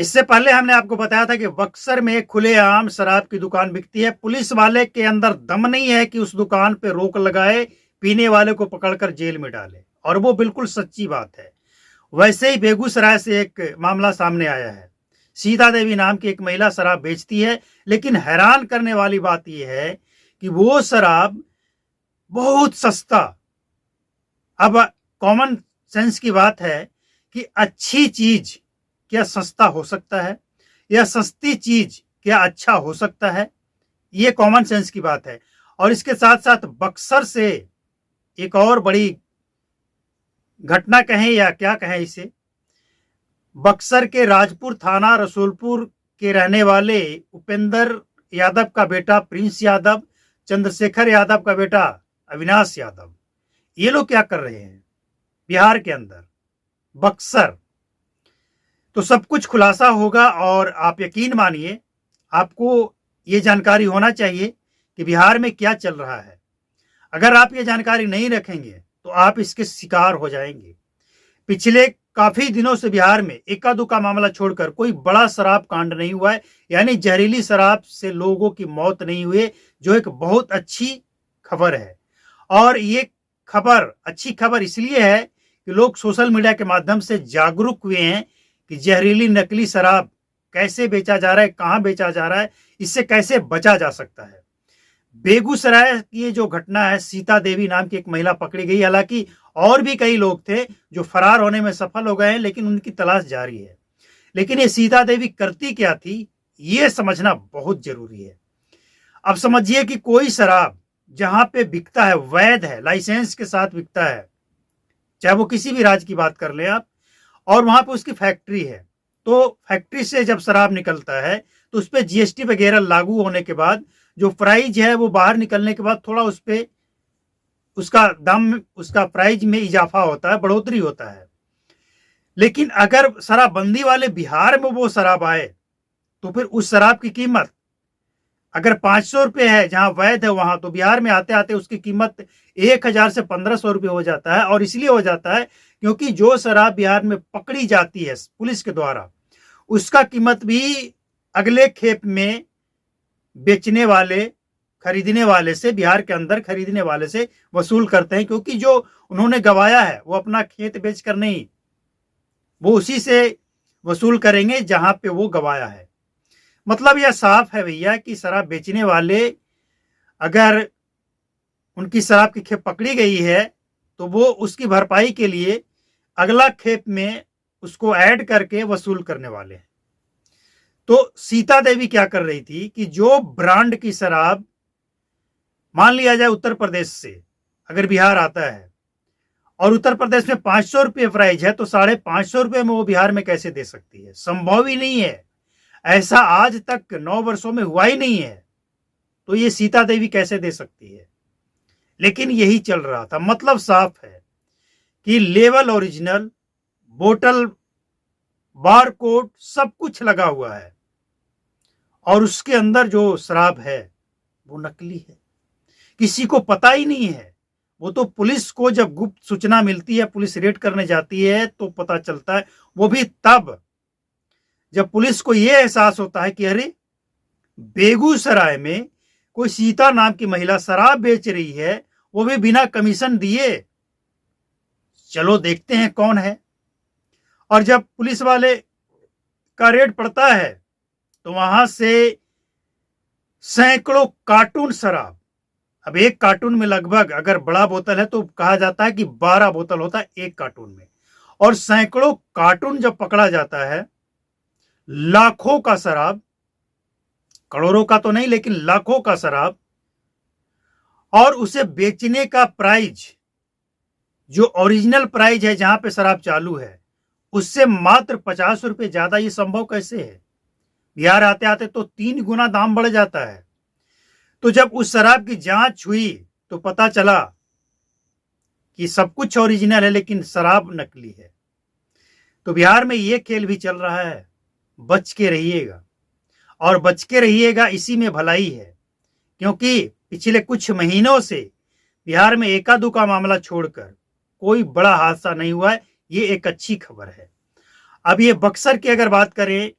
इससे पहले हमने आपको बताया था कि बक्सर में खुलेआम शराब की दुकान बिकती है। पुलिस वाले के अंदर दम नहीं है कि उस दुकान पे रोक लगाए, पीने वाले को पकड़कर जेल में डाले, और वो बिल्कुल सच्ची बात है। वैसे ही बेगूसराय से एक मामला सामने आया है। सीता देवी नाम की एक महिला शराब बेचती है, लेकिन हैरान करने वाली बात यह है कि वो शराब बहुत सस्ता। अब कॉमन सेंस की बात है कि अच्छी चीज क्या सस्ता हो सकता है, या सस्ती चीज क्या अच्छा हो सकता है? ये कॉमन सेंस की बात है। और इसके साथ साथ बक्सर से एक और बड़ी घटना कहें या क्या कहें इसे, बक्सर के राजपुर थाना रसूलपुर के रहने वाले उपेंद्र यादव का बेटा प्रिंस यादव, चंद्रशेखर यादव का बेटा अविनाश यादव, ये लोग क्या कर रहे हैं बिहार के अंदर, बक्सर। तो सब कुछ खुलासा होगा, और आप यकीन मानिए आपको ये जानकारी होना चाहिए कि बिहार में क्या चल रहा है। अगर आप ये जानकारी नहीं रखेंगे तो आप इसके शिकार हो जाएंगे। पिछले काफी दिनों से बिहार में इक्का दुक्का मामला छोड़कर कोई बड़ा शराब कांड नहीं हुआ है, यानी जहरीली शराब से लोगों की मौत नहीं हुई, जो एक बहुत अच्छी खबर है। और ये खबर अच्छी खबर इसलिए है कि लोग सोशल मीडिया के माध्यम से जागरूक हुए हैं कि जहरीली नकली शराब कैसे बेचा जा रहा है, कहां बेचा जा रहा है, इससे कैसे बचा जा सकता है। बेगूसराय की ये जो घटना है, सीता देवी नाम की एक महिला पकड़ी गई। हालांकि और भी कई लोग थे जो फरार होने में सफल हो गए हैं, लेकिन उनकी तलाश जारी है। लेकिन ये सीता देवी करती क्या थी, ये समझना बहुत जरूरी है। अब समझिए कि कोई शराब जहां पे बिकता है, वैध है, लाइसेंस के साथ बिकता है, चाहे वो किसी भी राज्य की बात कर ले आप, और वहां पे उसकी फैक्ट्री है, तो फैक्ट्री से जब शराब निकलता है तो उस पर जीएसटी वगैरह लागू होने के बाद जो प्राइस है वो बाहर निकलने के बाद थोड़ा उस पे उसका दाम, उसका प्राइस में इजाफा होता है, बढ़ोतरी होता है। लेकिन अगर शराबबंदी वाले बिहार में वो शराब आए तो फिर उस शराब की कीमत अगर 500 रुपये है जहां वैध है वहां, तो बिहार में आते आते उसकी कीमत 1000 से 1500 रुपये हो जाता है। और इसलिए हो जाता है क्योंकि जो शराब बिहार में पकड़ी जाती है पुलिस के द्वारा, उसका कीमत भी अगले खेप में बेचने वाले, खरीदने वाले से, बिहार के अंदर खरीदने वाले से वसूल करते हैं। क्योंकि जो उन्होंने गवाया है वो अपना खेत बेचकर नहीं, वो उसी से वसूल करेंगे जहां पे वो गवाया है। मतलब यह साफ है भैया कि शराब बेचने वाले, अगर उनकी शराब की खेप पकड़ी गई है तो वो उसकी भरपाई के लिए अगला खेप में उसको ऐड करके वसूल करने वाले हैं। तो सीता देवी क्या कर रही थी कि जो ब्रांड की शराब, मान लिया जाए उत्तर प्रदेश से अगर बिहार आता है और उत्तर प्रदेश में 500 रुपये प्राइस है, तो 550 रुपये में वो बिहार में कैसे दे सकती है? संभव ही नहीं है। ऐसा आज तक 9 वर्षों में हुआ ही नहीं है। तो ये सीता देवी कैसे दे सकती है? लेकिन यही चल रहा था। मतलब साफ है कि लेवल ओरिजिनल, बोतल, बार कोड, सब कुछ लगा हुआ है, और उसके अंदर जो शराब है वो नकली है। किसी को पता ही नहीं है। वो तो पुलिस को जब गुप्त सूचना मिलती है, पुलिस रेड करने जाती है, तो पता चलता है। वो भी तब जब पुलिस को यह एहसास होता है कि अरे बेगूसराय में कोई सीता नाम की महिला शराब बेच रही है, वो भी बिना कमीशन दिए। चलो देखते हैं कौन है। और जब पुलिस वाले का रेड पड़ता है तो वहां से सैकड़ों कार्टून शराब, अब एक कार्टून में लगभग, अगर बड़ा बोतल है तो कहा जाता है कि 12 बोतल होता है एक कार्टून में, और सैकड़ों कार्टून जब पकड़ा जाता है, लाखों का शराब, करोड़ों का तो नहीं लेकिन लाखों का शराब, और उसे बेचने का प्राइस जो ओरिजिनल प्राइस है जहां पे शराब चालू है, उससे मात्र 50 रुपये ज्यादा। ये संभव कैसे है? बिहार आते आते तो 3 गुना दाम बढ़ जाता है। तो जब उस शराब की जांच हुई तो पता चला कि सब कुछ ओरिजिनल है लेकिन शराब नकली है। तो बिहार में ये खेल भी चल रहा है। बच के रहिएगा, और बच के रहिएगा, इसी में भलाई है। क्योंकि पिछले कुछ महीनों से बिहार में एका दुका मामला छोड़कर कोई बड़ा हादसा नहीं हुआ है। ये एक अच्छी खबर है। अब ये बक्सर की अगर बात करें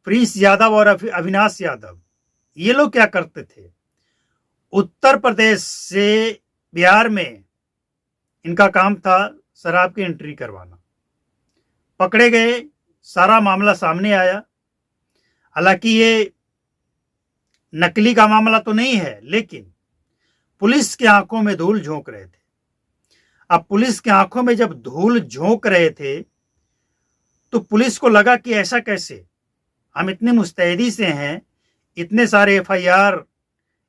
प्रिंस यादव और अविनाश यादव, ये लोग क्या करते थे, उत्तर प्रदेश से बिहार में इनका काम था शराब की एंट्री करवाना। पकड़े गए, सारा मामला सामने आया। हालांकि ये नकली का मामला तो नहीं है, लेकिन पुलिस की आंखों में धूल झोंक रहे थे। अब पुलिस की आंखों में जब धूल झोंक रहे थे तो पुलिस को लगा कि ऐसा कैसे, हम इतने मुस्तैदी से हैं, इतने सारे एफआईआर,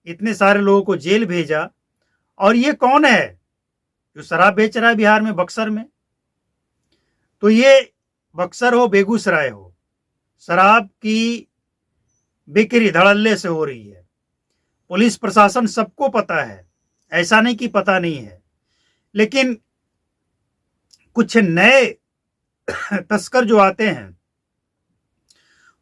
इतने सारे लोगों को जेल भेजा, और ये कौन है जो शराब बेच रहा है बिहार में, बक्सर में। तो ये बक्सर हो, बेगूसराय हो, शराब की बिक्री धड़ल्ले से हो रही है। पुलिस प्रशासन सबको पता है, ऐसा नहीं कि पता नहीं है, लेकिन कुछ नए तस्कर जो आते हैं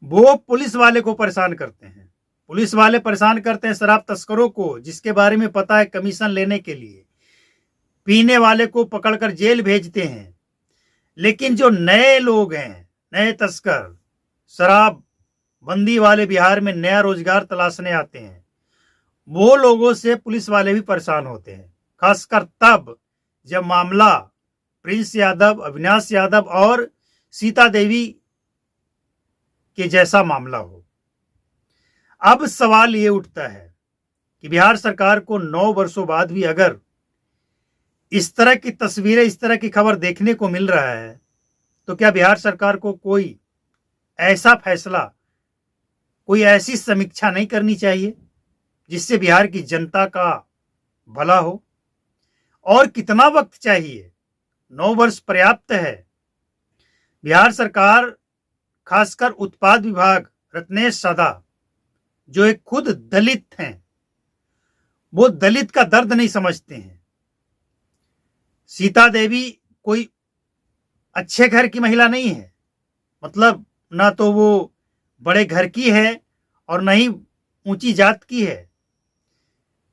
वो पुलिस वाले को परेशान करते हैं। पुलिस वाले परेशान करते हैं शराब तस्करों को, जिसके बारे में पता है कमीशन लेने के लिए पीने वाले को पकड़कर जेल भेजते हैं। लेकिन जो नए लोग हैं, नए तस्कर, शराब बंदी वाले बिहार में नया रोजगार तलाशने आते हैं, वो लोगों से पुलिस वाले भी परेशान होते हैं, खासकर तब जब मामला प्रिंस यादव, अविनाश यादव और सीता देवी के जैसा मामला हो। अब सवाल ये उठता है कि बिहार सरकार को 9 वर्षों बाद भी अगर इस तरह की तस्वीरें, इस तरह की खबर देखने को मिल रहा है, तो क्या बिहार सरकार को कोई ऐसा फैसला, कोई ऐसी समीक्षा नहीं करनी चाहिए जिससे बिहार की जनता का भला हो? और कितना वक्त चाहिए? 9 वर्ष पर्याप्त है। बिहार सरकार, खासकर उत्पाद विभाग, रत्नेश सादा, जो एक खुद दलित हैं, वो दलित का दर्द नहीं समझते हैं। सीता देवी कोई अच्छे घर की महिला नहीं है, मतलब ना तो वो बड़े घर की है और न ही ऊंची जात की है।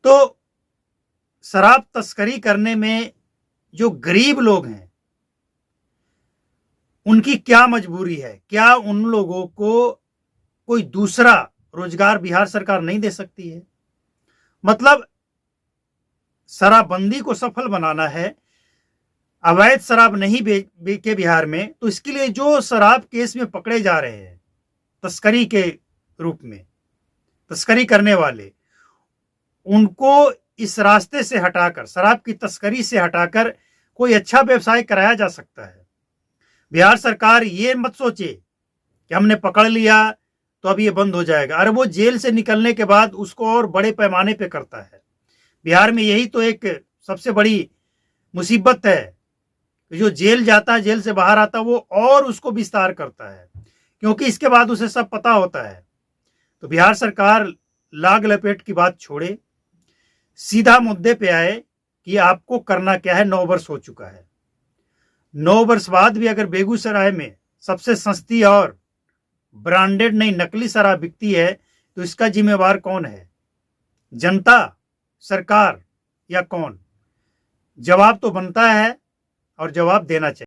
तो शराब तस्करी करने में जो गरीब लोग हैं उनकी क्या मजबूरी है? क्या उन लोगों को कोई दूसरा रोजगार बिहार सरकार नहीं दे सकती है? मतलब शराबबंदी को सफल बनाना है, अवैध शराब नहीं बेचे बिहार में, तो इसके लिए जो शराब केस में पकड़े जा रहे हैं तस्करी के रूप में, तस्करी करने वाले, उनको इस रास्ते से हटाकर, शराब की तस्करी से हटाकर कोई अच्छा व्यवसाय कराया जा सकता है। बिहार सरकार ये मत सोचे कि हमने पकड़ लिया तो अब ये बंद हो जाएगा। अरे वो जेल से निकलने के बाद उसको और बड़े पैमाने पे करता है। बिहार में यही तो एक सबसे बड़ी मुसीबत है, जो जेल जाता है, जेल से बाहर आता है, वो और उसको विस्तार करता है, क्योंकि इसके बाद उसे सब पता होता है। तो बिहार सरकार लाग लपेट की बात छोड़े, सीधा मुद्दे पे आए कि आपको करना क्या है। 9 वर्ष हो चुका है, 9 वर्ष बाद भी अगर बेगूसराय में सबसे सस्ती और ब्रांडेड नहीं नकली शराब बिकती है तो इसका जिम्मेवार कौन है? जनता, सरकार या कौन? जवाब तो बनता है और जवाब देना चाहिए।